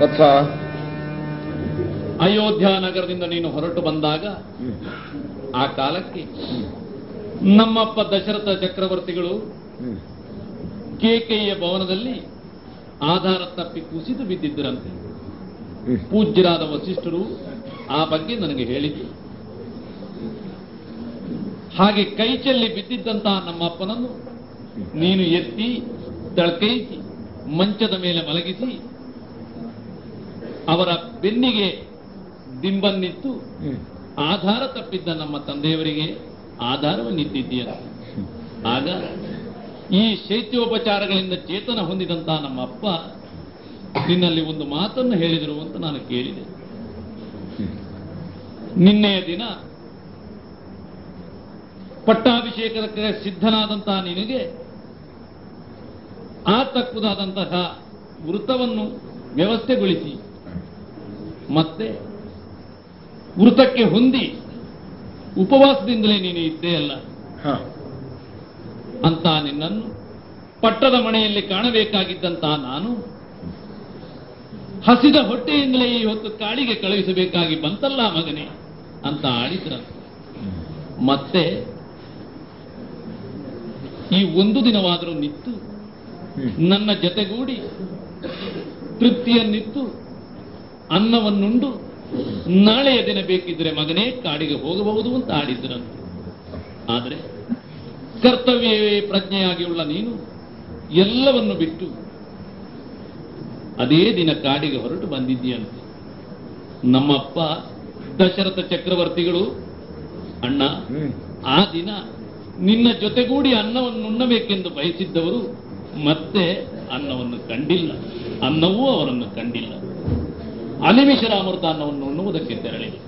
ವತ್ಸ, ಅಯೋಧ್ಯ ನಗರದಿಂದ ನೀನು ಹೊರಟು ಬಂದಾಗ ಆ ಕಾಲಕ್ಕೆ ನಮ್ಮಪ್ಪ ದಶರಥ ಚಕ್ರವರ್ತಿಗಳು ಕೇಕೆಯ ಭವನದಲ್ಲಿ ಆಧಾರ ತಪ್ಪಿ ಕುಸಿದು ಬಿದ್ದಿದ್ದರಂತೆ. ಪೂಜ್ಯರಾದ ವಸಿಷ್ಠರು ಆ ಬಗ್ಗೆ ನನಗೆ ಹೇಳಿದ್ರು. ಹಾಗೆ ಕೈ ಚೆಲ್ಲಿ ಬಿದ್ದಿದ್ದಂತಹ ನಮ್ಮಪ್ಪನನ್ನು ನೀನು ಎತ್ತಿ ತಳ್ಕೈಸಿ ಮಂಚದ ಮೇಲೆ ಮಲಗಿಸಿ ಅವರ ಬೆನ್ನಿಗೆ ದಿಂಬನ್ನಿತ್ತು ಆಧಾರ ತಪ್ಪಿದ್ದ ನಮ್ಮ ತಂದೆಯವರಿಗೆ ಆಧಾರವನ್ನಿಟ್ಟಿದ್ದೀಯ. ಆಗ ಈ ಶೈತ್ಯೋಪಚಾರಗಳಿಂದ ಚೇತನ ಹೊಂದಿದಂತಹ ನಮ್ಮ ಅಪ್ಪ ನಿನ್ನಲ್ಲಿ ಒಂದು ಮಾತನ್ನು ಹೇಳಿದರು ಅಂತ ನಾನು ಕೇಳಿದೆ. ನಿನ್ನೆಯ ದಿನ ಪಟ್ಟಾಭಿಷೇಕಕ್ಕೆ ಸಿದ್ಧನಾದಂತಹ ನಿನಗೆ ಆ ತಕ್ಕುದಾದಂತಹ ವೃತ್ತವನ್ನು ವ್ಯವಸ್ಥೆಗೊಳಿಸಿ ಮತ್ತೆ ವೃತ್ತಕ್ಕೆ ಹೊಂದಿ ಉಪವಾಸದಿಂದಲೇ ನೀನು ಇದ್ದೇ ಅಲ್ಲ ಅಂತ ನಿನ್ನನ್ನು ಪಟ್ಟದ ಮನೆಯಲ್ಲಿ ಕಾಣಬೇಕಾಗಿದ್ದಂತಹ ನಾನು ಹಸಿದ ಹೊಟ್ಟೆಯಿಂದಲೇ ಈ ಹೊತ್ತು ಕಾಳಿಗೆ ಕಳುಹಿಸಬೇಕಾಗಿ ಬಂತಲ್ಲ ಮಗನೇ ಅಂತ ಆಡಿದ್ರ. ಮತ್ತೆ ಈ ಒಂದು ದಿನವಾದರೂ ನಿತ್ತು ನನ್ನ ಜೊತೆಗೂಡಿ ತೃಪ್ತಿಯನ್ನಿತ್ತು ಅನ್ನವನ್ನುಂಡು ನಾಳೆಯ ದಿನ ಬೇಕಿದ್ರೆ ಮಗನೇ ಕಾಡಿಗೆ ಹೋಗಬಹುದು ಅಂತ ಆಡಿದ್ರಂತೆ. ಆದರೆ ಕರ್ತವ್ಯವೇ ಪ್ರಜ್ಞೆಯಾಗಿ ಉಳ್ಳ ನೀನು ಎಲ್ಲವನ್ನು ಬಿಟ್ಟು ಅದೇ ದಿನ ಕಾಡಿಗೆ ಹೊರಟು ಬಂದಿದ್ದೀಯಂತೆ. ನಮ್ಮಪ್ಪ ದಶರಥ ಚಕ್ರವರ್ತಿಗಳು ಅಣ್ಣ ಆ ದಿನ ನಿನ್ನ ಜೊತೆಗೂಡಿ ಅನ್ನವನ್ನು ಉಣ್ಣಬೇಕೆಂದು ಬಯಸಿದ್ದವರು ಮತ್ತೆ ಅನ್ನವನ್ನು ಕಂಡಿಲ್ಲ, ಅನ್ನವೂ ಅವರನ್ನು ಕಂಡಿಲ್ಲ. ಅನಿಮಿಷರಾಮೃತ ಅನ್ನವನ್ನು ಉಣ್ಣುವುದಕ್ಕೆ ತೆರಳಿಲ್ಲ.